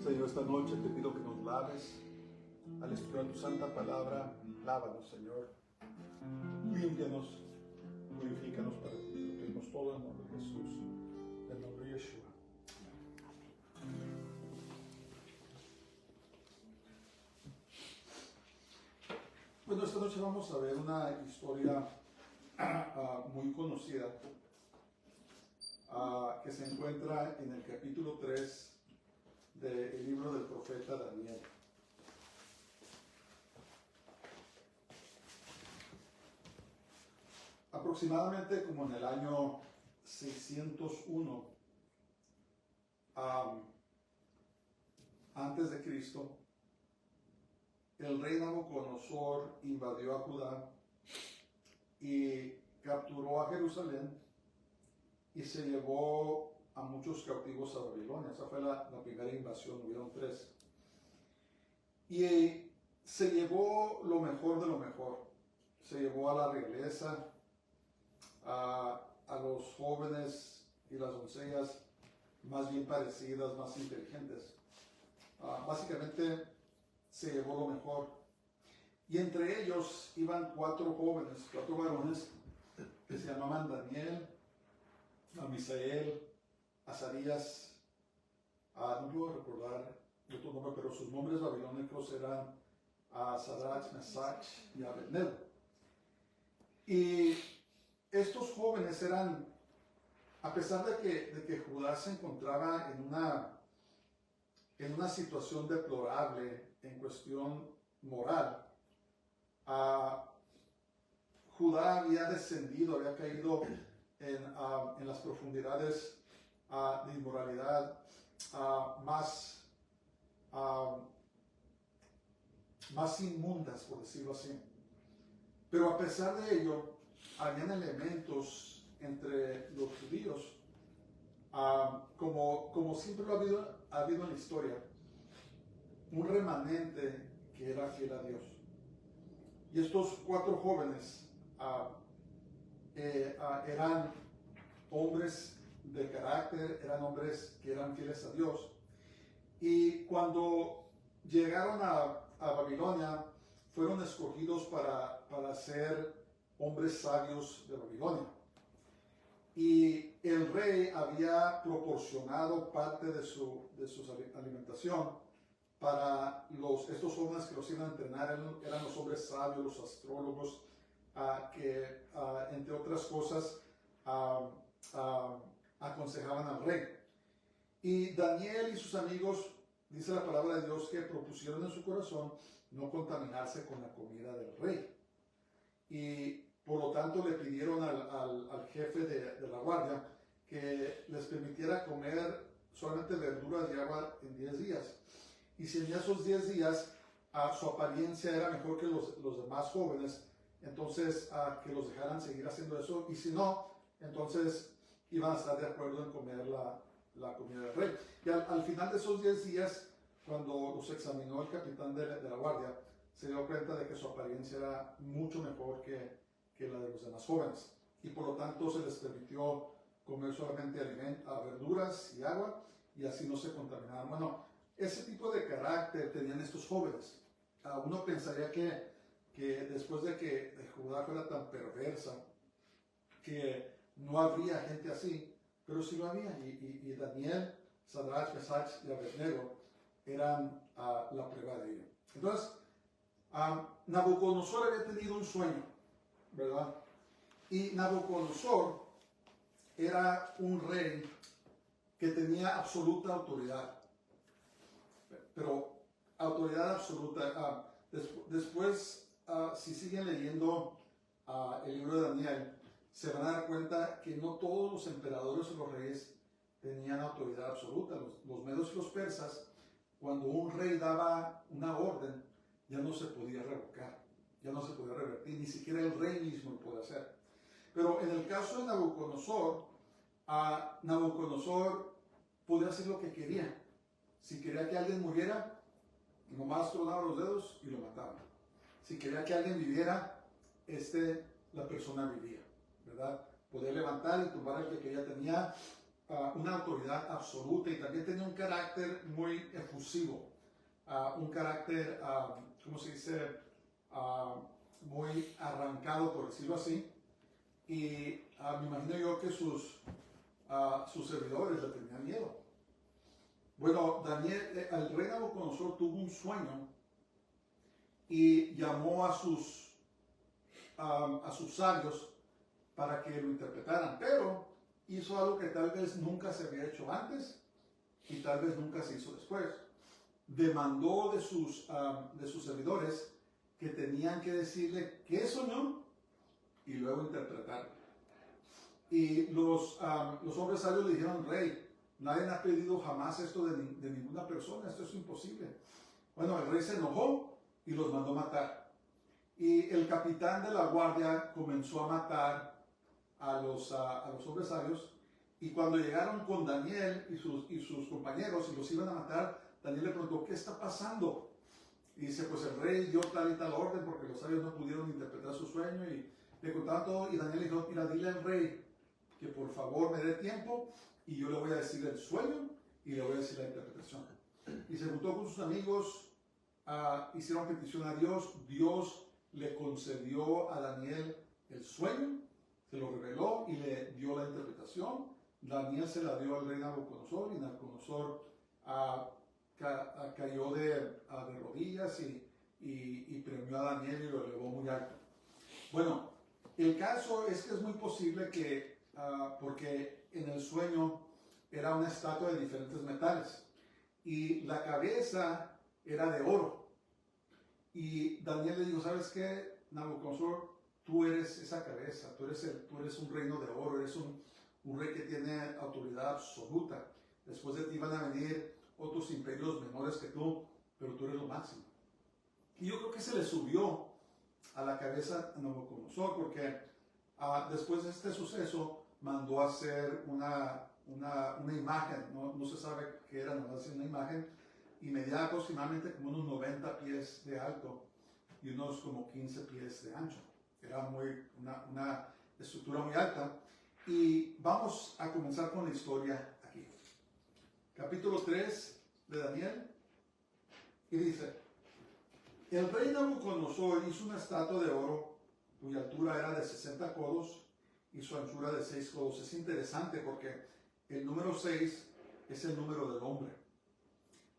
Señor, esta noche te pido que nos laves al estudiar tu santa palabra. Lávanos, Señor. Límpianos, purifícanos para ti. Te lo pedimos todo en el nombre de Jesús, en el nombre de Yeshua. Bueno, esta noche vamos a ver una historia muy conocida que se encuentra en el capítulo 3 del libro del profeta Daniel. Aproximadamente como en el año 601 antes de Cristo, el rey Nabucodonosor invadió a Judá y capturó a Jerusalén y se llevó a muchos cautivos a Babilonia. Esa fue la primera invasión, hubieron 3. Y se llevó lo mejor de lo mejor. Se llevó a la realeza, a los jóvenes y las doncellas más bien parecidas, más inteligentes. Básicamente se llevó lo mejor. Y entre ellos iban 4 jóvenes, 4 varones que se llamaban Daniel, Misael, Azarías, no puedo recordar otro nombre, pero sus nombres babilónicos eran Sadrach, Mesach y Abednego. Y estos jóvenes eran, a pesar de que Judá se encontraba en una situación deplorable en cuestión moral, Judá había descendido, había caído en las profundidades de inmoralidad más inmundas, por decirlo así. Pero a pesar de ello, habían elementos entre los judíos, como siempre lo ha habido en la historia, un remanente que era fiel a Dios. Y estos 4 jóvenes eran hombres de carácter, eran hombres que eran fieles a Dios. Y cuando llegaron a Babilonia, fueron escogidos para ser hombres sabios de Babilonia. Y el rey había proporcionado parte de su alimentación para estos jóvenes que los iban a entrenar. Eran los hombres sabios, los astrólogos, que entre otras cosas aconsejaban al rey. Y Daniel y sus amigos, dice la palabra de Dios, que propusieron en su corazón no contaminarse con la comida del rey. Y por lo tanto le pidieron al jefe de la guardia que les permitiera comer solamente verduras y agua en 10 días. Y si en esos 10 días su apariencia era mejor que los demás jóvenes, entonces que los dejaran seguir haciendo eso. Y si no, entonces iban a estar de acuerdo en comer la comida del rey. Y al final de esos 10 días, cuando los examinó el capitán de la guardia, se dio cuenta de que su apariencia era mucho mejor que la de los demás jóvenes. Y por lo tanto se les permitió comer solamente verduras y agua, y así no se contaminaban. Bueno, ese tipo de carácter tenían estos jóvenes. Uno pensaría que después de que Judá fuera tan perversa, que no habría gente así, pero sí lo había. Y Daniel, Sadrach, Mesach y Abednego eran la prueba de ello. Entonces, Nabucodonosor había tenido un sueño, ¿verdad? Y Nabucodonosor era un rey que tenía absoluta autoridad, pero autoridad absoluta. Después, si siguen leyendo el libro de Daniel, se van a dar cuenta que no todos los emperadores o los reyes tenían autoridad absoluta. Los medos y los persas, cuando un rey daba una orden, ya no se podía revocar, ya no se podía revertir, ni siquiera el rey mismo lo podía hacer. Pero en el caso de Nabucodonosor, Nabucodonosor podía hacer lo que quería. Si quería que alguien muriera, nomás tronaba los dedos y lo mataban. Si quería que alguien viviera, la persona vivía, ¿verdad? Podía levantar y tumbar al que quería. Tenía una autoridad absoluta y también tenía un carácter muy efusivo, un carácter, ¿cómo se dice? Muy arrancado, por decirlo así. Y me imagino yo que sus servidores le tenían miedo. Bueno, el rey Nabucodonosor tuvo un sueño y llamó a sus sabios para que lo interpretaran, pero hizo algo que tal vez nunca se había hecho antes y tal vez nunca se hizo después. Demandó de sus servidores que tenían que decirle qué soñó y luego interpretarlo. Y los hombres sabios le dijeron: rey, nadie ha pedido jamás esto de ninguna persona, esto es imposible. Bueno, el rey se enojó y los mandó matar. Y el capitán de la guardia comenzó a matar a los hombres sabios. Y cuando llegaron con Daniel y sus compañeros y los iban a matar, Daniel le preguntó: ¿qué está pasando? Y dice: pues el rey dio tal y tal orden porque los sabios no pudieron interpretar su sueño. Y le contaron todo. Y Daniel le dijo: mira, dile al rey que por favor me dé tiempo y yo le voy a decir el sueño y le voy a decir la interpretación. Y se juntó con sus amigos, hicieron petición a Dios. Dios le concedió a Daniel el sueño, se lo reveló y le dio la interpretación. Daniel se la dio al rey Nabucodonosor y Nabucodonosor cayó de rodillas y premió a Daniel y lo elevó muy alto. Bueno, el caso es que es muy posible que, porque en el sueño era una estatua de diferentes metales y la cabeza era de oro. Y Daniel le dijo: ¿sabes qué, Nabucodonosor? Tú eres esa cabeza, tú eres un reino de oro, eres un rey que tiene autoridad absoluta. Después de ti van a venir otros imperios menores que tú, pero tú eres lo máximo. Y yo creo que se le subió a la cabeza a Nabucodonosor porque después de este suceso mandó a hacer una imagen, no se sabe qué era, nada más una imagen, y medía aproximadamente como unos 90 pies de alto y unos como 15 pies de ancho. Era una estructura muy alta. Y vamos a comenzar con la historia aquí. Capítulo 3 de Daniel. Y dice: el rey Nabucodonosor hizo una estatua de oro cuya altura era de 60 codos y su anchura de 6 codos. Es interesante porque el número 6 es el número del hombre.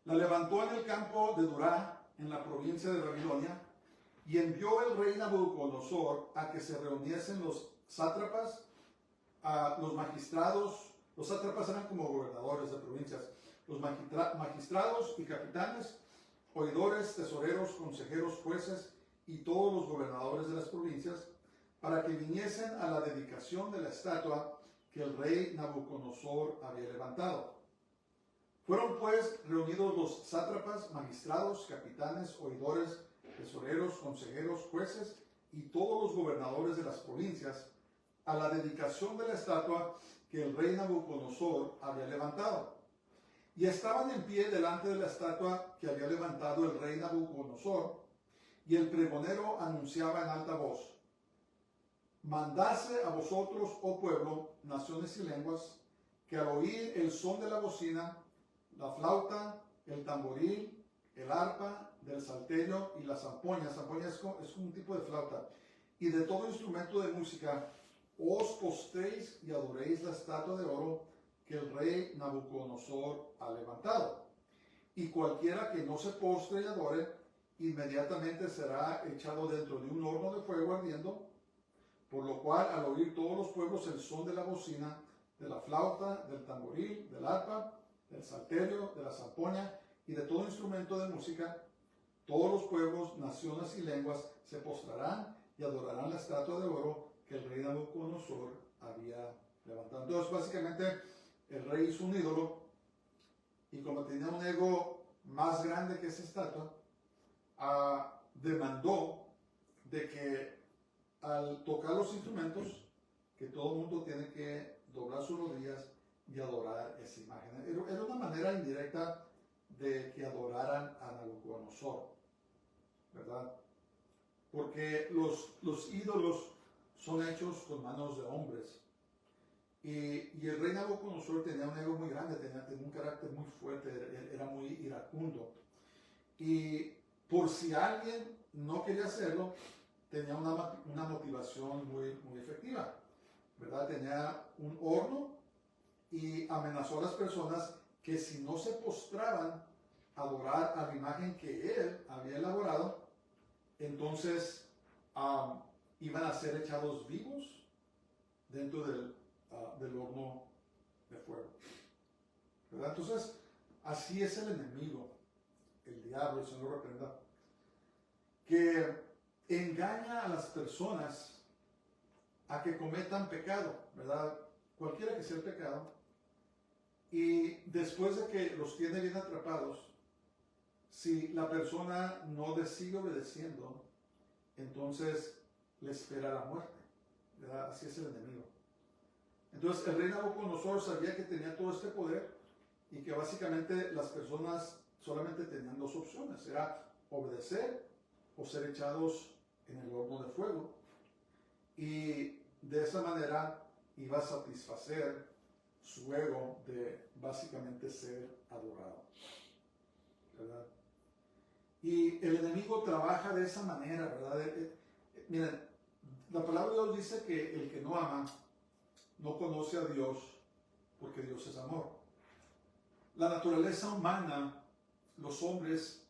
La levantó en el campo de Dura, en la provincia de Babilonia, y envió el rey Nabucodonosor a que se reuniesen los sátrapas, los magistrados. Los sátrapas eran como gobernadores de provincias. Los magistrados y capitanes, oidores, tesoreros, consejeros, jueces y todos los gobernadores de las provincias, para que viniesen a la dedicación de la estatua que el rey Nabucodonosor había levantado. Fueron pues reunidos los sátrapas, magistrados, capitanes, oidores, tesoreros, consejeros, jueces y todos los gobernadores de las provincias a la dedicación de la estatua que el rey Nabucodonosor había levantado. Y estaban en pie delante de la estatua que había levantado el rey Nabucodonosor, y el pregonero anunciaba en alta voz: mandase a vosotros, oh pueblo, naciones y lenguas, que al oír el son de la bocina, la flauta, el tamboril, el arpa, del salterio y la zampoña. Zampoña es como un tipo de flauta. Y de todo instrumento de música, os postréis y adoréis la estatua de oro que el rey Nabucodonosor ha levantado. Y cualquiera que no se postre y adore, inmediatamente será echado dentro de un horno de fuego ardiendo. Por lo cual, al oír todos los pueblos el son de la bocina, de la flauta, del tamboril, del arpa, del salterio, de la zampoña y de todo instrumento de música, todos los pueblos, naciones y lenguas se postrarán y adorarán la estatua de oro que el rey Nabucodonosor había levantado. Entonces, básicamente, el rey hizo un ídolo y como tenía un ego más grande que esa estatua, demandó de que al tocar los instrumentos, que todo el mundo tiene que doblar sus rodillas y adorar esa imagen. Era una manera indirecta de que adoraran a Nabucodonosor, ¿verdad? Porque los ídolos son hechos con manos de hombres Y el rey Nabucodonosor tenía un ego muy grande, tenía un carácter muy fuerte, era muy iracundo. Y por si alguien no quería hacerlo, tenía una motivación muy efectiva, ¿verdad? Tenía un horno y amenazó a las personas que si no se postraban a adorar a la imagen que él había elaborado, entonces iban a ser echados vivos dentro del horno de fuego, ¿verdad? Entonces, así es el enemigo, el diablo, el Señor lo reprenda, que engaña a las personas a que cometan pecado, ¿verdad? Cualquiera que sea el pecado, y después de que los tiene bien atrapados, si la persona no les sigue obedeciendo, entonces le espera la muerte, ¿verdad? Así es el enemigo. Entonces el rey Nabucodonosor sabía que tenía todo este poder y que básicamente las personas solamente tenían dos opciones, era obedecer o ser echados en el horno de fuego. Y de esa manera iba a satisfacer su ego de básicamente ser adorado, ¿verdad? Y el enemigo trabaja de esa manera, ¿verdad? Miren, la palabra de Dios dice que el que no ama no conoce a Dios porque Dios es amor. La naturaleza humana, los hombres,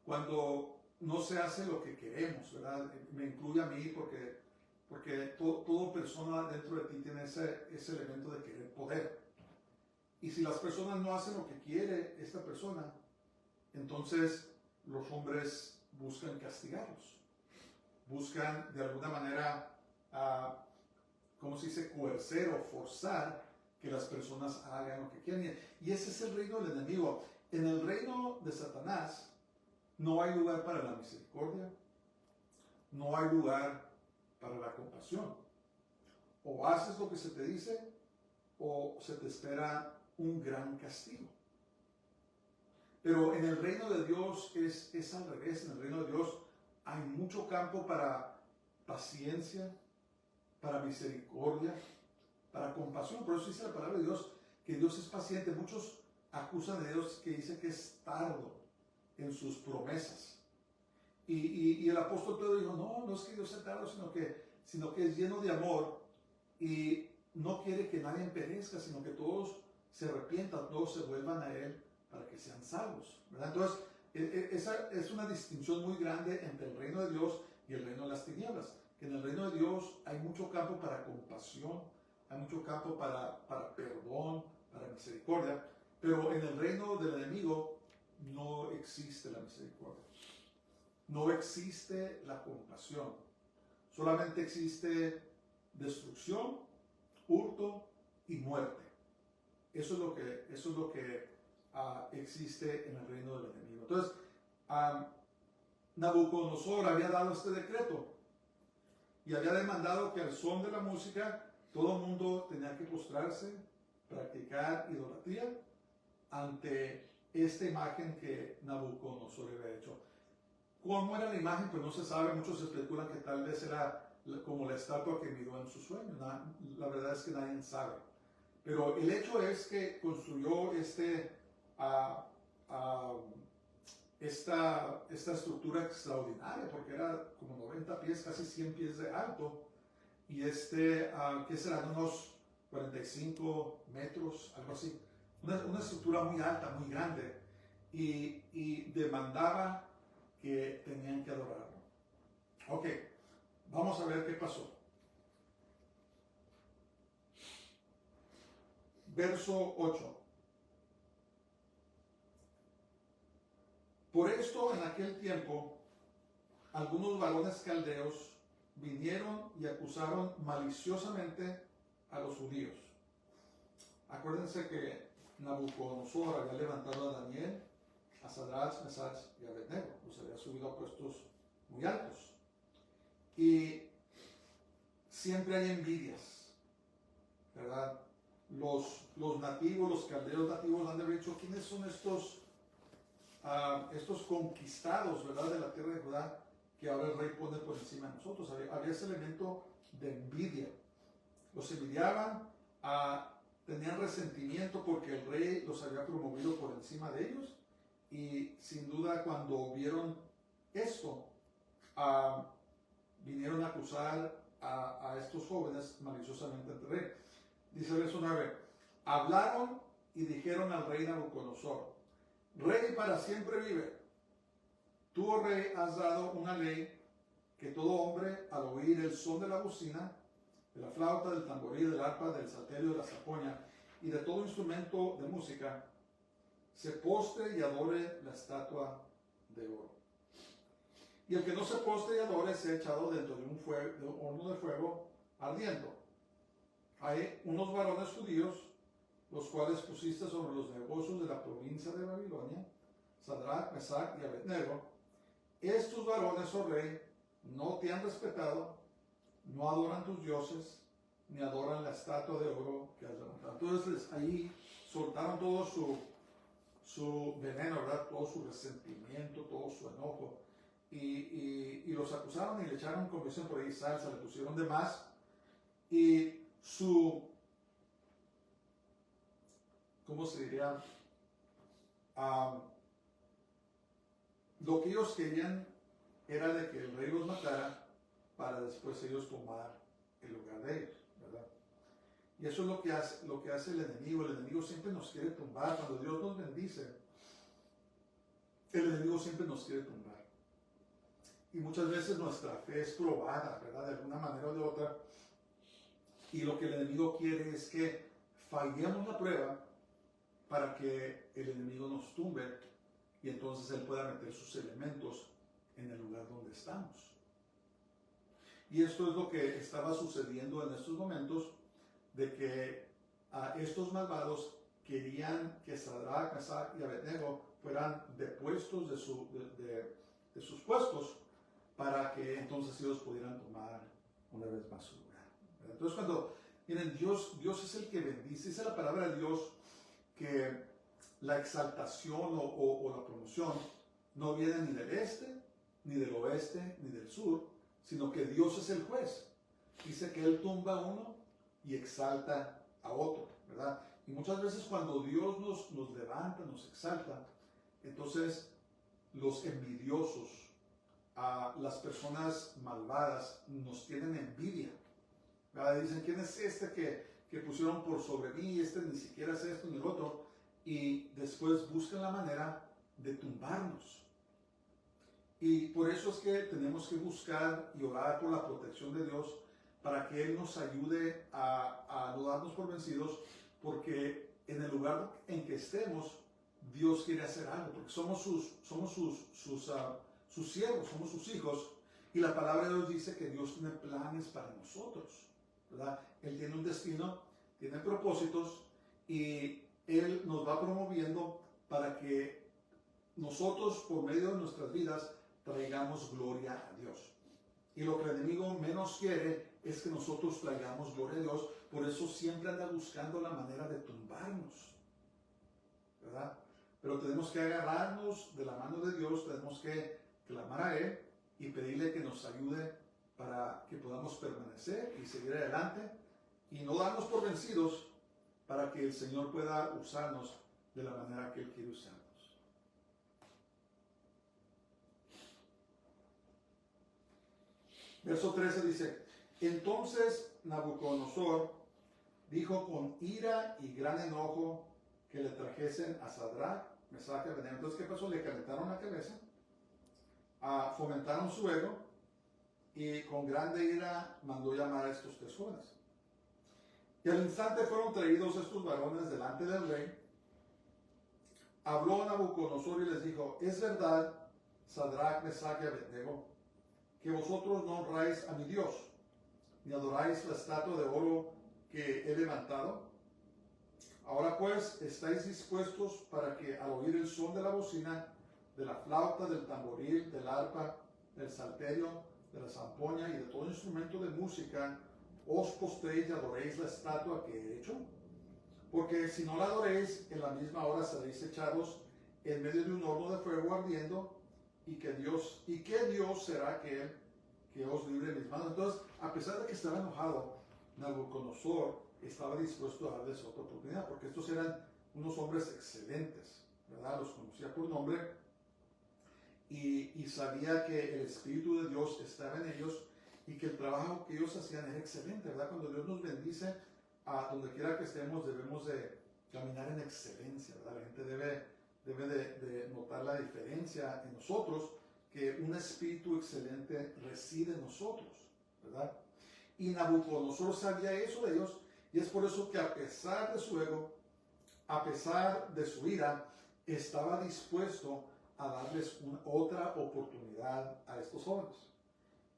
cuando no se hace lo que queremos, ¿verdad? Me incluye a mí porque toda persona dentro de ti tiene ese elemento de querer poder. Y si las personas no hacen lo que quiere esta persona, entonces los hombres buscan castigarlos. Buscan de alguna manera, ¿cómo se dice? Coercer o forzar que las personas hagan lo que quieren. Y ese es el reino del enemigo. En el reino de Satanás no hay lugar para la misericordia, no hay lugar para la compasión. O haces lo que se te dice o se te espera un gran castigo. Pero en el reino de Dios es al revés. En el reino de Dios hay mucho campo para paciencia, para misericordia, para compasión. Por eso dice la palabra de Dios que Dios es paciente. Muchos acusan a Dios que dice que es tardo en sus promesas. Y el apóstol Pedro dijo, no es que Dios sea tardo, sino que es lleno de amor y no quiere que nadie perezca, sino que todos se arrepientan, todos se vuelvan a Él para que sean salvos, ¿verdad? Entonces, esa es una distinción muy grande entre el reino de Dios y el reino de las tinieblas. Que en el reino de Dios hay mucho campo para compasión, hay mucho campo para perdón, para misericordia, pero en el reino del enemigo no existe la misericordia, no existe la compasión, solamente existe destrucción, hurto y muerte. Eso es lo que existe en el reino del enemigo. Entonces, Nabucodonosor había dado este decreto y había demandado que al son de la música todo el mundo tenía que postrarse, practicar idolatría ante esta imagen que Nabucodonosor había hecho. ¿Cómo era la imagen? Pues no se sabe. Muchos especulan que tal vez era como la estatua que miró en su sueño. La verdad es que nadie sabe. Pero el hecho es que construyó esta estructura extraordinaria, porque era como 90 pies, casi 100 pies de alto, y que serán unos 45 metros, algo así. Una estructura muy alta, muy grande, y demandaba que tenían que adorarlo. Ok, vamos a ver qué pasó. Verso 8. Por esto, en aquel tiempo, algunos varones caldeos vinieron y acusaron maliciosamente a los judíos. Acuérdense que Nabucodonosor había levantado a Daniel, a Sadrach, Mesach y Abednego. Los había subido a puestos muy altos. Y siempre hay envidias, ¿verdad? Los nativos, los caldeos nativos han de haber dicho, ¿quiénes son estos conquistados, ¿verdad?, de la tierra de Judá, que ahora el rey pone por encima de nosotros? Había ese elemento de envidia. Los envidiaban tenían resentimiento porque el rey los había promovido por encima de ellos, y sin duda cuando vieron esto, vinieron a acusar a estos jóvenes maliciosamente ante el rey. Dice el verso 9, hablaron y dijeron al rey Nabucodonosor, rey para siempre vive. Tú, oh rey, has dado una ley que todo hombre, al oír el son de la bocina, de la flauta, del tamboril, del arpa, del salterio, de la zampoña y de todo instrumento de música, se postre y adore la estatua de oro. Y el que no se postre y adore sea echado dentro de un horno de fuego ardiendo. Hay unos varones judíos, los cuales pusiste sobre los negocios de la provincia de Babilonia, Sadrach, Mesach y Abednego. Estos varones, oh rey, no te han respetado, no adoran tus dioses, ni adoran la estatua de oro que has levantado. Entonces ahí soltaron todo su veneno, ¿verdad? Todo su resentimiento, todo su enojo. Y los acusaron y le echaron, como dicen por ahí, salsa, le pusieron de más. Y ¿cómo se diría? Lo que ellos querían era de que el rey los matara para después ellos tomar el lugar de ellos, ¿verdad? Y eso es lo que hace el enemigo. El enemigo siempre nos quiere tumbar. Cuando Dios nos bendice, el enemigo siempre nos quiere tumbar. Y muchas veces nuestra fe es probada, ¿verdad? De alguna manera o de otra. Y lo que el enemigo quiere es que fallemos la prueba para que el enemigo nos tumbe y entonces él pueda meter sus elementos en el lugar donde estamos. Y esto es lo que estaba sucediendo en estos momentos, de que estos malvados querían que Sadrach, Mesach y Abednego fueran depuestos de sus puestos para que entonces ellos pudieran tomar una vez más su lugar. Entonces miren, Dios es el que bendice. Dice la palabra de Dios que la exaltación o la promoción no viene ni del este, ni del oeste, ni del sur, sino que Dios es el juez. Dice que Él tumba a uno y exalta a otro, ¿verdad? Y muchas veces cuando Dios nos levanta, nos exalta, entonces los envidiosos, las personas malvadas nos tienen envidia, ¿verdad? Dicen, ¿quién es este que pusieron por sobre mí? Este ni siquiera es esto ni el otro. Y después buscan la manera de tumbarnos. Y por eso es que tenemos que buscar y orar por la protección de Dios para que Él nos ayude a no darnos por vencidos, porque en el lugar en que estemos, Dios quiere hacer algo, porque somos sus siervos, somos sus hijos, y la palabra de Dios dice que Dios tiene planes para nosotros, ¿verdad? Él tiene un destino, tiene propósitos, y Él nos va promoviendo para que nosotros, por medio de nuestras vidas, traigamos gloria a Dios. Y lo que el enemigo menos quiere es que nosotros traigamos gloria a Dios. Por eso siempre anda buscando la manera de tumbarnos, ¿verdad? Pero tenemos que agarrarnos de la mano de Dios, tenemos que clamar a Él y pedirle que nos ayude para que podamos permanecer y seguir adelante y no darnos por vencidos, para que el Señor pueda usarnos de la manera que Él quiere usarnos. Verso 13 dice, entonces Nabucodonosor dijo con ira y gran enojo que le trajesen a Sadrach, Mesach y Abednego. Entonces, ¿qué pasó? Le calentaron la cabeza, fomentaron su ego y con grande ira mandó llamar a estos tres jóvenes. Y al instante fueron traídos estos varones delante del rey. Habló Nabucodonosor y les dijo, es verdad, Sadrach, Mesach y Abednego, que vosotros no honráis a mi Dios, ni adoráis la estatua de oro que he levantado. Ahora pues, ¿estáis dispuestos para que al oír el son de la bocina, de la flauta, del tamboril, del arpa, del salterio, de la zampoña y de todo instrumento de música, os postréis y adoréis la estatua que he hecho? Porque si no la adoréis, en la misma hora seréis echados en medio de un horno de fuego ardiendo, y qué Dios será aquel que os libre de mis manos. Entonces, a pesar de que estaba enojado, Nabucodonosor estaba dispuesto a darles otra oportunidad, porque estos eran unos hombres excelentes, ¿verdad? Los conocía por nombre y sabía que el Espíritu de Dios estaba en ellos y que el trabajo que ellos hacían era excelente, ¿verdad? Cuando Dios nos bendice, a donde quiera que estemos, debemos de caminar en excelencia, ¿verdad? La gente debe de notar la diferencia en nosotros, que un espíritu excelente reside en nosotros, ¿verdad? Y Nabucodonosor sabía eso de ellos, y es por eso que a pesar de su ego, a pesar de su ira, estaba dispuesto a darles otra oportunidad a estos jóvenes.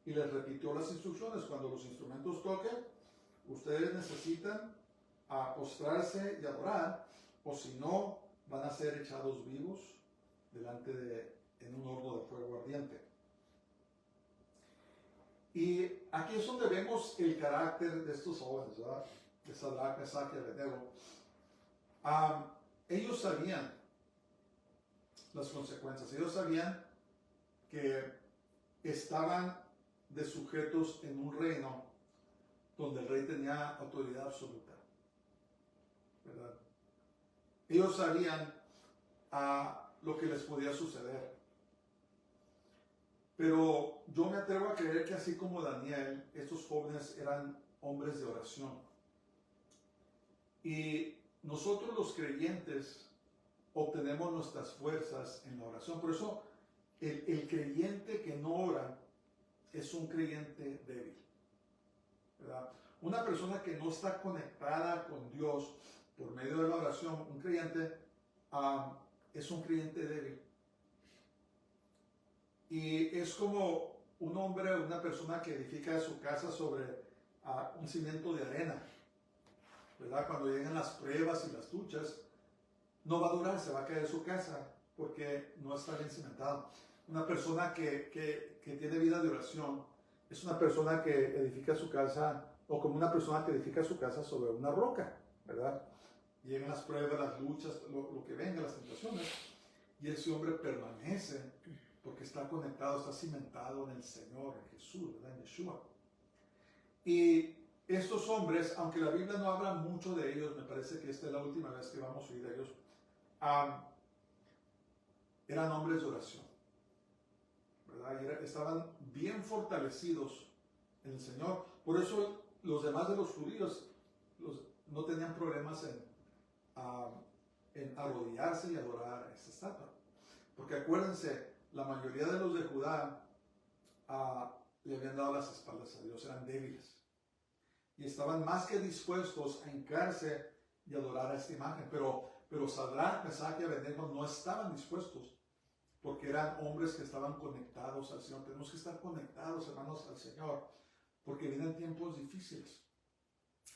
Y les repitió las instrucciones: cuando los instrumentos toquen, ustedes necesitan postrarse y adorar, o si no, van a ser echados vivos en un horno de fuego ardiente. Y aquí es donde vemos el carácter de estos jóvenes, ¿verdad? De Sadrach, Mesach y Abednego. Ellos sabían las consecuencias. Ellos sabían que estaban de sujetos en un reino donde el rey tenía autoridad absoluta, ¿verdad? Ellos sabían lo que les podía suceder. Pero yo me atrevo a creer que así como Daniel, estos jóvenes eran hombres de oración. Y nosotros los creyentes obtenemos nuestras fuerzas en la oración. Por eso el creyente que no ora es un creyente débil, ¿verdad? Una persona que no está conectada con Dios por medio de la oración, un creyente, es un creyente débil. Y es como un hombre o una persona que edifica su casa sobre un cimiento de arena, ¿verdad? Cuando llegan las pruebas y las luchas, no va a durar, se va a caer su casa porque no está bien cimentado. Una persona que tiene vida de oración es una persona que edifica su casa, o como una persona que edifica su casa sobre una roca, ¿verdad? Llegan las pruebas, las luchas, lo que venga, las tentaciones, y ese hombre permanece porque está conectado, está cimentado en el Señor, en Jesús, ¿verdad? En Yeshua. Y estos hombres, aunque la Biblia no habla mucho de ellos, me parece que esta es la última vez que vamos a oír de ellos, eran hombres de oración, ¿verdad? Y estaban bien fortalecidos en el Señor. Por eso los demás de los judíos no tenían problemas en arrodillarse y adorar a esta estatua. Porque acuérdense, la mayoría de los de Judá le habían dado las espaldas a Dios, eran débiles. Y estaban más que dispuestos a hincarse y adorar a esta imagen. Pero Sadrach, Mesach y Abednego no estaban dispuestos, porque eran hombres que estaban conectados al Señor. Tenemos que estar conectados, hermanos, al Señor, porque vienen tiempos difíciles.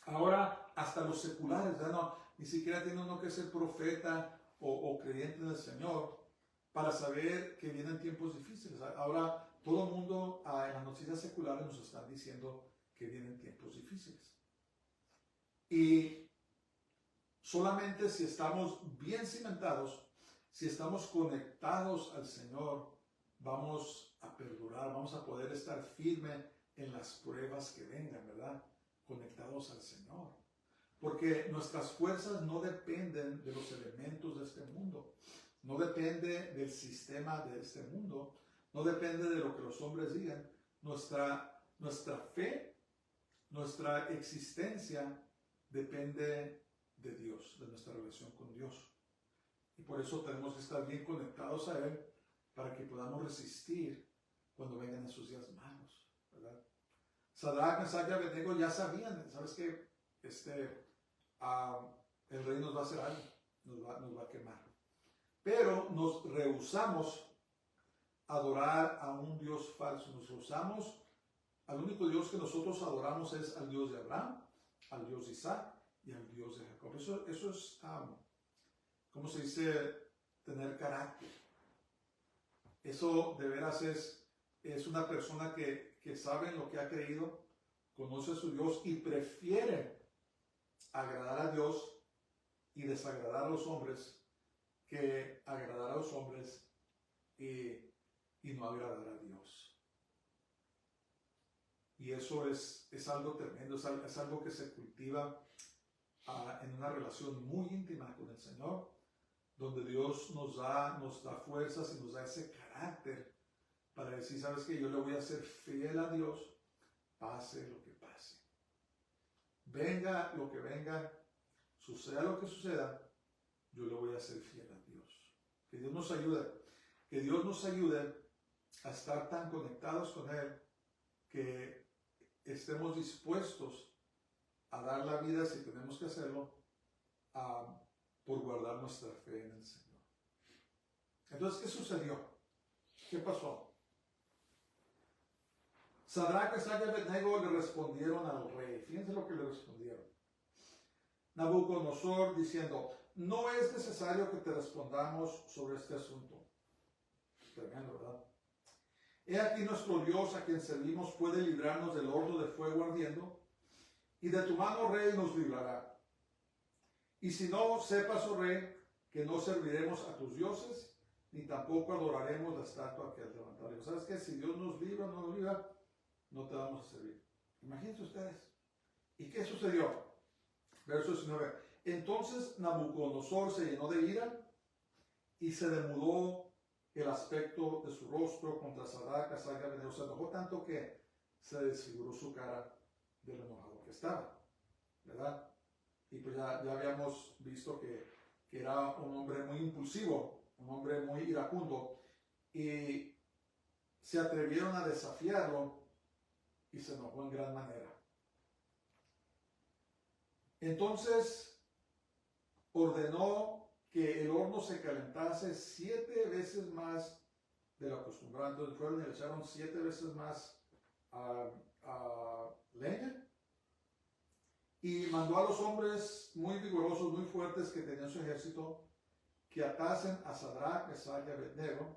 Ahora, hasta los seculares, ya no, ni siquiera tiene uno que ser profeta o creyente del Señor para saber que vienen tiempos difíciles. Ahora, todo el mundo en las noticias seculares nos están diciendo que vienen tiempos difíciles. Y solamente si estamos bien cimentados, si estamos conectados al Señor, vamos a perdurar, vamos a poder estar firmes en las pruebas que vengan, ¿verdad? Conectados al Señor. Porque nuestras fuerzas no dependen de los elementos de este mundo, no depende del sistema de este mundo, no depende de lo que los hombres digan. Nuestra fe, nuestra existencia depende de Dios, de nuestra relación con Dios. Y por eso tenemos que estar bien conectados a Él para que podamos resistir cuando vengan esos días malos, ¿verdad? Sadrach, Mesach y Abednego ya sabían, ¿sabes qué? El rey nos va a hacer algo, nos va a quemar. Pero nos rehusamos a adorar a un Dios falso, nos rehusamos. Al único Dios que nosotros adoramos es al Dios de Abraham, al Dios de Isaac y al Dios de Jacob. Eso es, ¿cómo se dice? Tener carácter. Eso de veras es una persona que sabe en lo que ha creído, conoce a su Dios y prefiere agradar a Dios y desagradar a los hombres que agradar a los hombres y no agradar a Dios. Y eso es algo tremendo, es algo que se cultiva en una relación muy íntima con el Señor, donde Dios nos da fuerzas y nos da ese carácter para decir, ¿sabes qué? Yo le voy a ser fiel a Dios, pase lo que pase. Venga lo que venga, suceda lo que suceda, yo le voy a ser fiel a Dios. Que Dios nos ayude. Que Dios nos ayude a estar tan conectados con Él que estemos dispuestos a dar la vida, si tenemos que hacerlo, por guardar nuestra fe en el Señor. Entonces, ¿qué sucedió? ¿Qué pasó? Sadrach, Mesach y Abednego le respondieron al rey. Fíjense lo que le respondieron. Nabucodonosor diciendo, no es necesario que te respondamos sobre este asunto. Tremendo, ¿verdad? He aquí nuestro Dios a quien servimos puede librarnos del horno de fuego ardiendo, y de tu mano, rey, nos librará. Y si no, sepas, oh rey, que no serviremos a tus dioses, ni tampoco adoraremos la estatua que has levantado. ¿Sabes qué? Si Dios nos libra o no nos libra, no te vamos a servir. Imagínense ustedes. ¿Y qué sucedió? Verso 19. Entonces Nabucodonosor se llenó de ira y se demudó el aspecto de su rostro contra Sadrach, Mesach y Abednego. Se enojó tanto que se desfiguró su cara de lo enojado que estaba, ¿verdad? Y pues ya habíamos visto que era un hombre muy impulsivo, un hombre muy iracundo, y se atrevieron a desafiarlo y se enojó en gran manera. Entonces ordenó que el horno se calentase 7 veces más de lo acostumbrado. Entonces fueron y le echaron 7 veces más leña, y mandó a los hombres muy vigorosos, muy fuertes que tenían su ejército, que atasen a Sadrach, Mesach y Abednego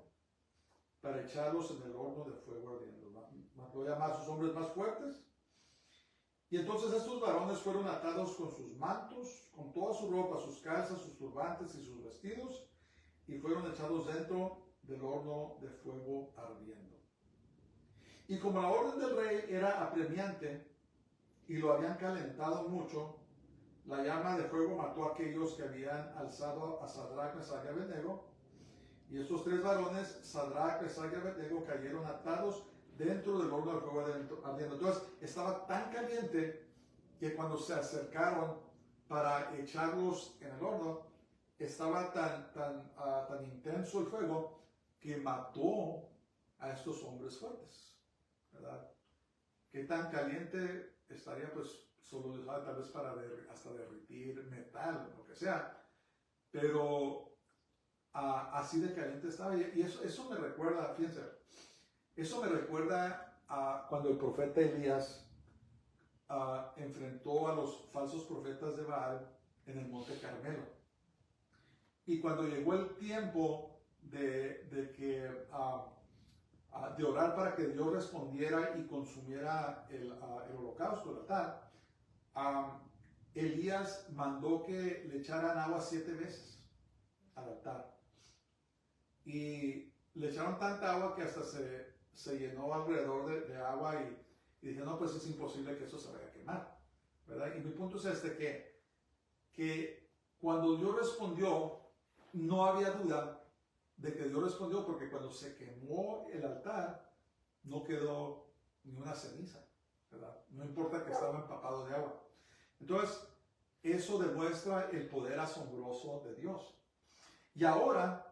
para echarlos en el horno de fuego ardiendo. Mandó llamar a sus hombres más fuertes, y entonces estos varones fueron atados con sus mantos, con toda su ropa, sus calzas, sus turbantes y sus vestidos, y fueron echados dentro del horno de fuego ardiendo. Y como la orden del rey era apremiante y lo habían calentado mucho, la llama de fuego mató a aquellos que habían alzado a Sadrach, Mesach y Abednego, y estos 3 varones, Sadrach, Mesach y Abednego, cayeron atados dentro del horno de fuego ardiendo. Entonces estaba tan caliente que cuando se acercaron para echarlos en el horno, estaba tan intenso el fuego que mató a estos hombres fuertes, ¿verdad? ¿Qué tan caliente estaría? Pues solo tal vez para hasta derritir metal, lo que sea, pero así de caliente estaba. Y eso me recuerda, fíjense, eso me recuerda a cuando el profeta Elías enfrentó a los falsos profetas de Baal en el monte Carmelo. Y cuando llegó el tiempo de orar para que Dios respondiera y consumiera el holocausto, el altar, Elías mandó que le echaran agua 7 veces al altar. Y le echaron tanta agua que hasta se llenó alrededor de agua, y dije, no, pues es imposible que eso se vaya a quemar, ¿verdad? Y mi punto es que cuando Dios respondió, no había duda de que Dios respondió, porque cuando se quemó el altar, no quedó ni una ceniza, ¿verdad? No importa que estaba empapado de agua. Entonces, eso demuestra el poder asombroso de Dios. Y ahora,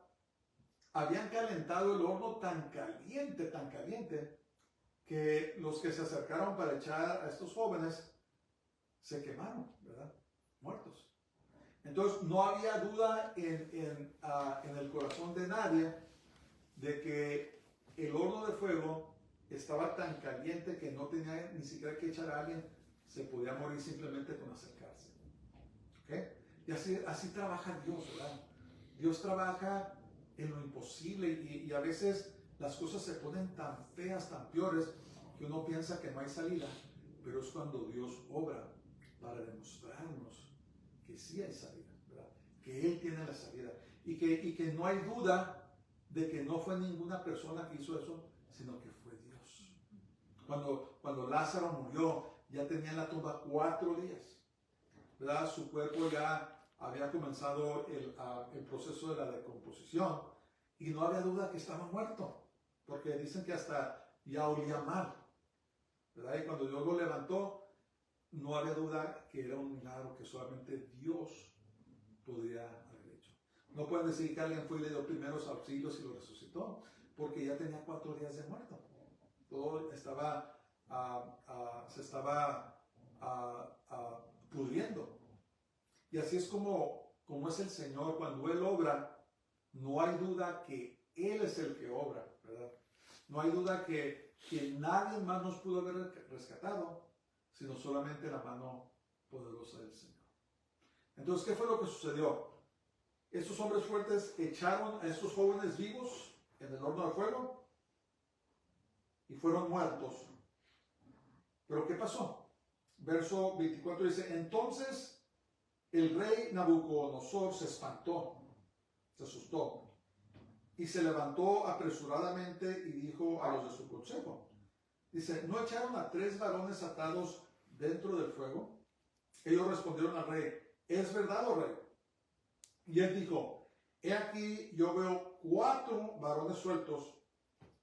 habían calentado el horno tan caliente, que los que se acercaron para echar a estos jóvenes se quemaron, ¿verdad? Muertos. Entonces, no había duda en el corazón de nadie de que el horno de fuego estaba tan caliente que no tenía ni siquiera que echar a alguien, se podía morir simplemente con acercarse. ¿Okay? Y así trabaja Dios, ¿verdad? Dios trabaja en lo imposible, y a veces las cosas se ponen tan feas, tan peores, que uno piensa que no hay salida, pero es cuando Dios obra para demostrarnos que sí hay salida, ¿verdad? Que Él tiene la salida, y que no hay duda de que no fue ninguna persona que hizo eso, sino que fue Dios. Cuando Lázaro murió, ya tenía en la tumba 4 días. ¿verdad? Su cuerpo ya había comenzado el proceso de la decomposición y no había duda que estaba muerto, porque dicen que hasta ya olía mal, ¿verdad? Y cuando Dios lo levantó, no había duda que era un milagro que solamente Dios podría haber hecho. No pueden decir que alguien fue y le dio primeros auxilios y lo resucitó, porque ya tenía 4 días de muerto. Todo estaba, se estaba pudriendo. Y así es como es el Señor. Cuando Él obra, no hay duda que Él es el que obra, ¿verdad? No hay duda que nadie más nos pudo haber rescatado, sino solamente la mano poderosa del Señor. Entonces, ¿qué fue lo que sucedió? Estos hombres fuertes echaron a estos jóvenes vivos en el horno de fuego y fueron muertos. ¿Pero qué pasó? Verso 24 dice, entonces el rey Nabucodonosor se espantó, se asustó, y se levantó apresuradamente y dijo a los de su consejo, dice, ¿no echaron a 3 varones atados dentro del fuego? Ellos respondieron al rey, ¿es verdad, oh rey? Y él dijo, he aquí yo veo 4 varones sueltos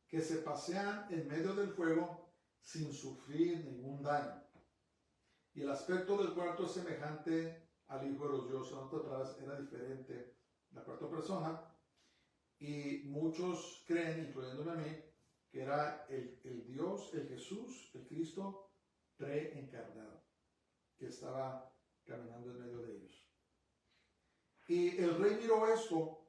que se pasean en medio del fuego sin sufrir ningún daño. Y el aspecto del cuarto es semejante al Hijo de los Dioses. Otra vez era diferente la cuarta persona. Y muchos creen, incluyéndome a mí, que era el Dios, el Jesús, el Cristo preencarnado, que estaba caminando en medio de ellos. Y el rey miró esto,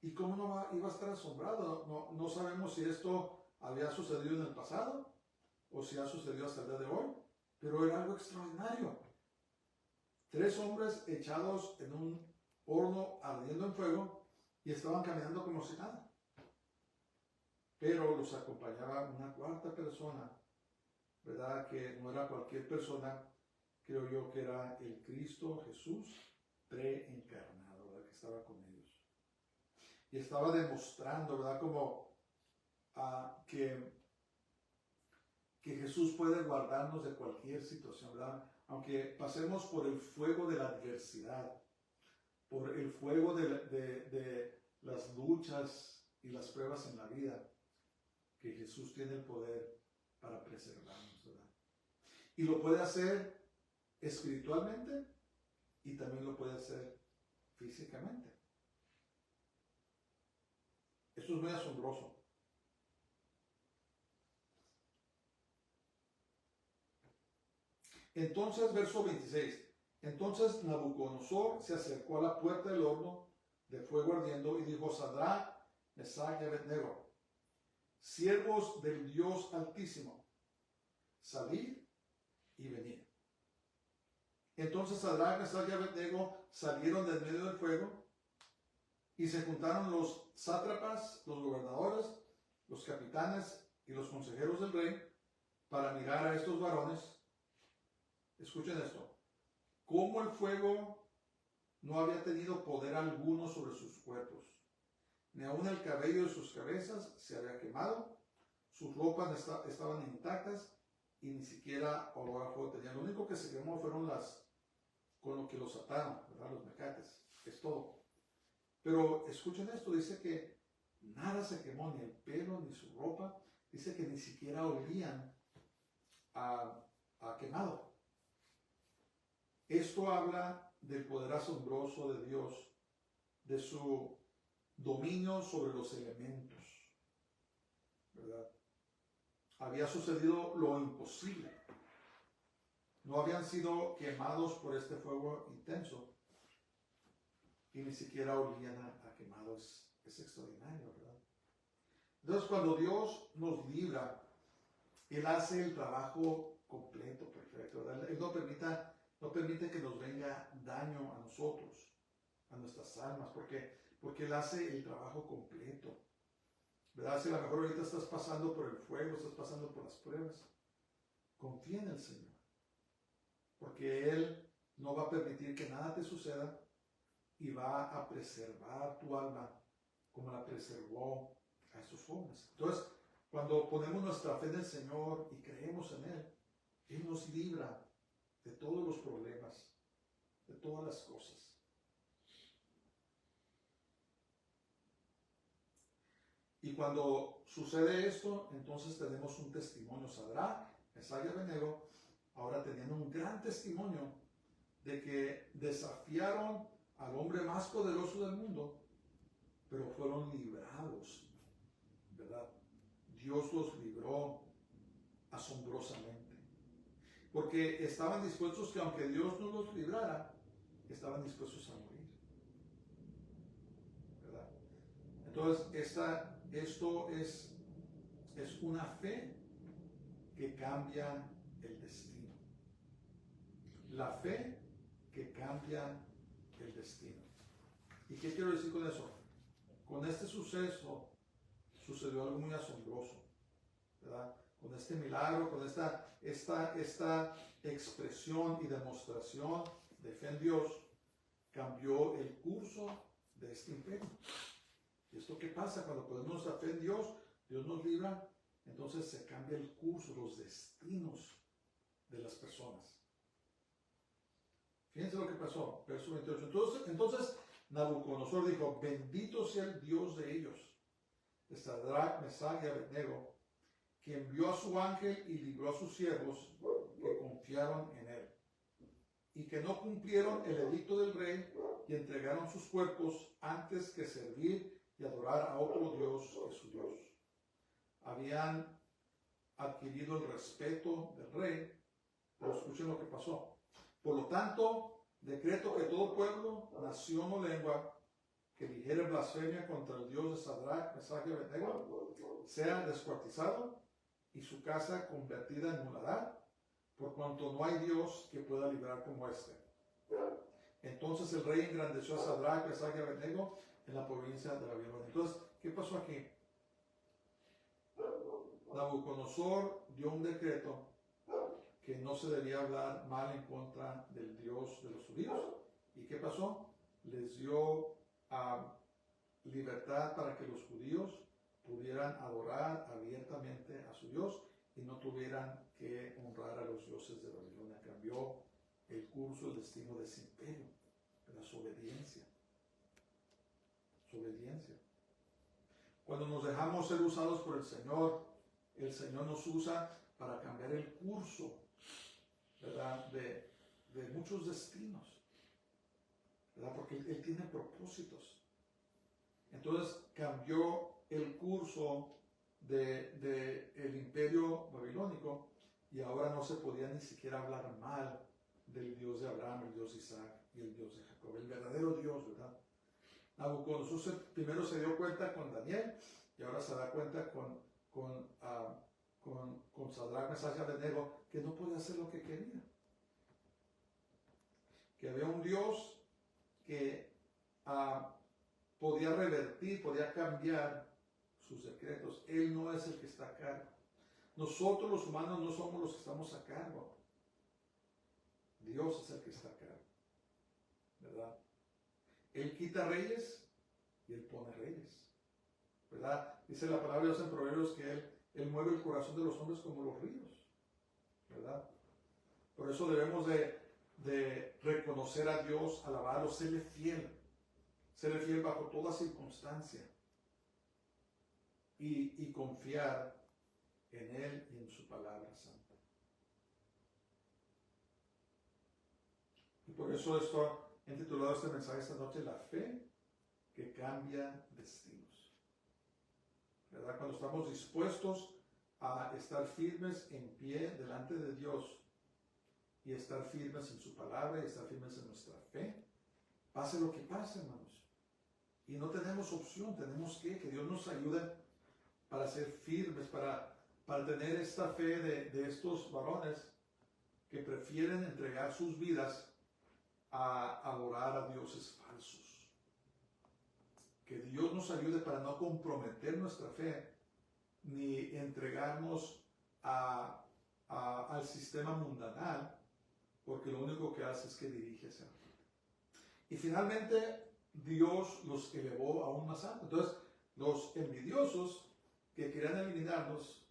y cómo no iba a estar asombrado. No sabemos si esto había sucedido en el pasado, o si ha sucedido hasta el día de hoy, pero era algo extraordinario. 3 hombres echados en un horno ardiendo en fuego, y estaban caminando como si nada. Pero los acompañaba una 4ª persona, ¿verdad? Que no era cualquier persona, creo yo que era el Cristo Jesús preencarnado, ¿verdad? Que estaba con ellos. Y estaba demostrando, ¿verdad? Como que Jesús puede guardarnos de cualquier situación, ¿verdad? Aunque pasemos por el fuego de la adversidad, por el fuego de las luchas y las pruebas en la vida, que Jesús tiene el poder para preservarnos, ¿verdad? Y lo puede hacer espiritualmente y también lo puede hacer físicamente. Esto es muy asombroso. Entonces, verso 26. Entonces Nabucodonosor se acercó a la puerta del horno de fuego ardiendo y dijo, Sadrach, Mesach y Abednego, siervos del Dios Altísimo, salid y venid. Entonces Sadrach, Mesach y Abednego salieron del medio del fuego y se juntaron los sátrapas, los gobernadores, los capitanes y los consejeros del rey para mirar a estos varones. Escuchen esto. Cómo el fuego no había tenido poder alguno sobre sus cuerpos, ni aun el cabello de sus cabezas se había quemado, sus ropas estaban intactas y ni siquiera olor a fuego tenían. Lo único que se quemó fueron con lo que los ataron, ¿verdad? Los mecates, es todo. Pero escuchen esto, dice que nada se quemó, ni el pelo, ni su ropa, dice que ni siquiera olían a quemado. Esto habla del poder asombroso de Dios, de su dominio sobre los elementos, ¿verdad? Había sucedido lo imposible. No habían sido quemados por este fuego intenso y ni siquiera olían a quemados. Es extraordinario, ¿verdad? Entonces, cuando Dios nos libra, Él hace el trabajo completo, perfecto, ¿verdad? Él no permite que nos venga daño a nosotros, a nuestras almas, porque Él hace el trabajo completo, ¿verdad? Si a lo mejor ahorita estás pasando por el fuego, estás pasando por las pruebas, confía en el Señor, porque Él no va a permitir que nada te suceda y va a preservar tu alma como la preservó a estos jóvenes. Entonces, cuando ponemos nuestra fe en el Señor y creemos en Él, Él nos libra de todos los problemas. de todas las cosas. Y cuando sucede esto, entonces tenemos un testimonio. Sadrach, Mesach y Abednego, ahora teniendo un gran testimonio de que desafiaron al hombre más poderoso del mundo, pero fueron librados, ¿verdad? Dios los libró asombrosamente. Porque estaban dispuestos que aunque Dios no los librara, estaban dispuestos a morir, ¿verdad? Entonces, esto es una fe que cambia el destino. La fe que cambia el destino. ¿Y qué quiero decir con eso? Con este suceso sucedió algo muy asombroso, ¿verdad? Con este milagro, con esta expresión y demostración de fe en Dios, cambió el curso de este imperio. ¿Y esto qué pasa? Cuando ponemos nuestra fe en Dios, Dios nos libra, entonces se cambia el curso, los destinos de las personas. Fíjense lo que pasó, verso 28. Entonces Nabucodonosor dijo, bendito sea el Dios de ellos, de Sadrach, Mesach y Abednego, que envió a su ángel y libró a sus siervos que confiaron en él, y que no cumplieron el edicto del rey y entregaron sus cuerpos antes que servir y adorar a otro Dios que su Dios. Habían adquirido el respeto del rey, pero escuchen lo que pasó. Por lo tanto, decreto que todo pueblo, nación o lengua que dijere blasfemia contra el Dios de Sadrach, Mesach y Abednego sea descuartizado y su casa convertida en muladar, por cuanto no hay Dios que pueda librar como este. Entonces el rey engrandeció a Sadrach, Mesach y Abednego en la provincia de Babilonia. Entonces, ¿qué pasó aquí? Nabucodonosor dio un decreto que no se debía hablar mal en contra del Dios de los judíos. ¿Y qué pasó? Les dio libertad para que los judíos pudieran adorar abiertamente a su Dios y no tuvieran que honrar a los dioses de Babilonia. Cambió el curso, el destino de ese imperio, la su obediencia. Su obediencia. Cuando nos dejamos ser usados por el Señor nos usa para cambiar el curso, ¿verdad? de muchos destinos, ¿verdad? Porque Él tiene propósitos. Entonces cambió el curso del imperio babilónico y ahora no se podía ni siquiera hablar mal del Dios de Abraham, el Dios de Isaac y el Dios de Jacob, el verdadero Dios, ¿verdad? Nabucodonosor primero se dio cuenta con Daniel y ahora se da cuenta con Sadrach, Mesach y Abednego que no podía hacer lo que quería. Que había un Dios que podía revertir, podía cambiar sus decretos. Él no es el que está a cargo. Nosotros los humanos no somos los que estamos a cargo. Dios es el que está a cargo, ¿verdad? Él quita reyes y Él pone reyes, ¿verdad? Dice la palabra de Dios en Proverbios que Él mueve el corazón de los hombres como los ríos, ¿verdad? Por eso debemos de reconocer a Dios, alabarlo, serle fiel bajo toda circunstancia y confiar en Él y en su palabra santa. Y por eso he titulado este mensaje esta noche, la fe que cambia destinos. ¿Verdad? Cuando estamos dispuestos a estar firmes en pie delante de Dios y estar firmes en su palabra y estar firmes en nuestra fe, pase lo que pase, hermanos. Y no tenemos opción, tenemos que Dios nos ayude para ser firmes, para tener esta fe de estos varones que prefieren entregar sus vidas a adorar a dioses falsos. Que Dios nos ayude para no comprometer nuestra fe ni entregarnos al sistema mundanal, porque lo único que hace es que dirige hacia la gente. Y finalmente Dios los elevó aún más alto. Entonces los envidiosos que querían eliminarnos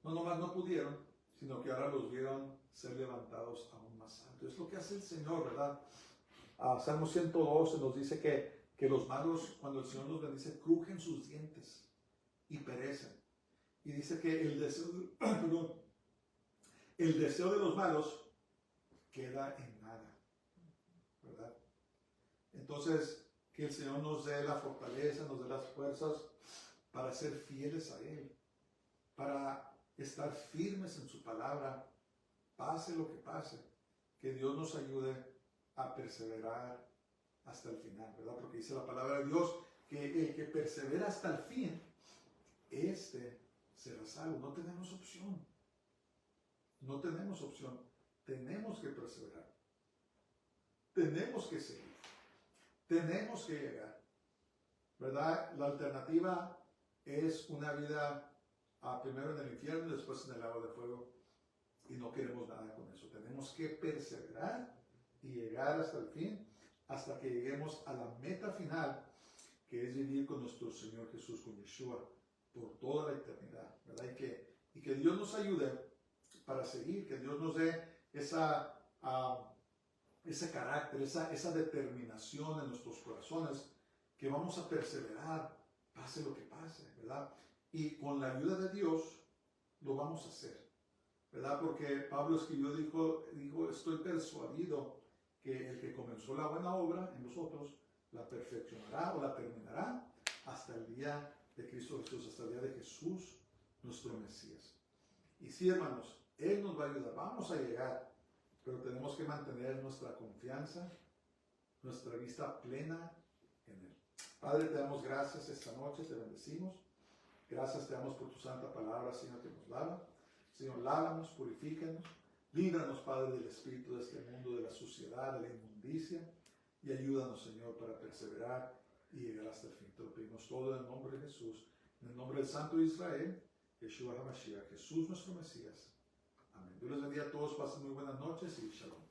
no nomás no pudieron, sino que ahora los vieron ser levantados aún más alto. Es lo que hace el Señor, ¿verdad? Salmo 112 nos dice que los malos, cuando el Señor los bendice, crujen sus dientes y perecen. Y dice que el deseo de los malos queda en nada, ¿verdad? Entonces, que el Señor nos dé la fortaleza, nos dé las fuerzas para ser fieles a Él, para estar firmes en su palabra, pase lo que pase, que Dios nos ayude a perseverar hasta el final, ¿verdad? Porque dice la palabra de Dios que el que persevera hasta el fin, será salvo. No tenemos opción. No tenemos opción. Tenemos que perseverar. Tenemos que seguir. Tenemos que llegar. ¿Verdad? La alternativa es una vida primero en el infierno y después en el lago de fuego. Y no queremos nada con eso. Tenemos que perseverar y llegar hasta el fin, hasta que lleguemos a la meta final, que es vivir con nuestro Señor Jesús, con Yeshua, por toda la eternidad, ¿verdad? Y que Dios nos ayude para seguir, que Dios nos dé ese carácter, esa determinación en nuestros corazones, que vamos a perseverar, pase lo que pase, ¿verdad? Y con la ayuda de Dios lo vamos a hacer, ¿verdad? Porque Pablo escribió, dijo, estoy persuadido que el que comenzó la buena obra en nosotros, la perfeccionará o la terminará hasta el día de Cristo Jesús, hasta el día de Jesús, nuestro Mesías. Y sí, hermanos, Él nos va a ayudar, vamos a llegar, pero tenemos que mantener nuestra confianza, nuestra vista plena en Él. Padre, te damos gracias esta noche, te bendecimos. Gracias te damos por tu santa palabra, Señor, que nos lava. Señor, lávanos, purifícanos. Líbranos, Padre, del espíritu de este mundo, de la suciedad, de la inmundicia. Y ayúdanos, Señor, para perseverar y llegar hasta el fin. Te lo pedimos todo en el nombre de Jesús. En el nombre del Santo de Israel, Yeshua HaMashiach, Jesús nuestro Mesías. Amén. Dios les bendiga a todos. Pasen muy buenas noches y shalom.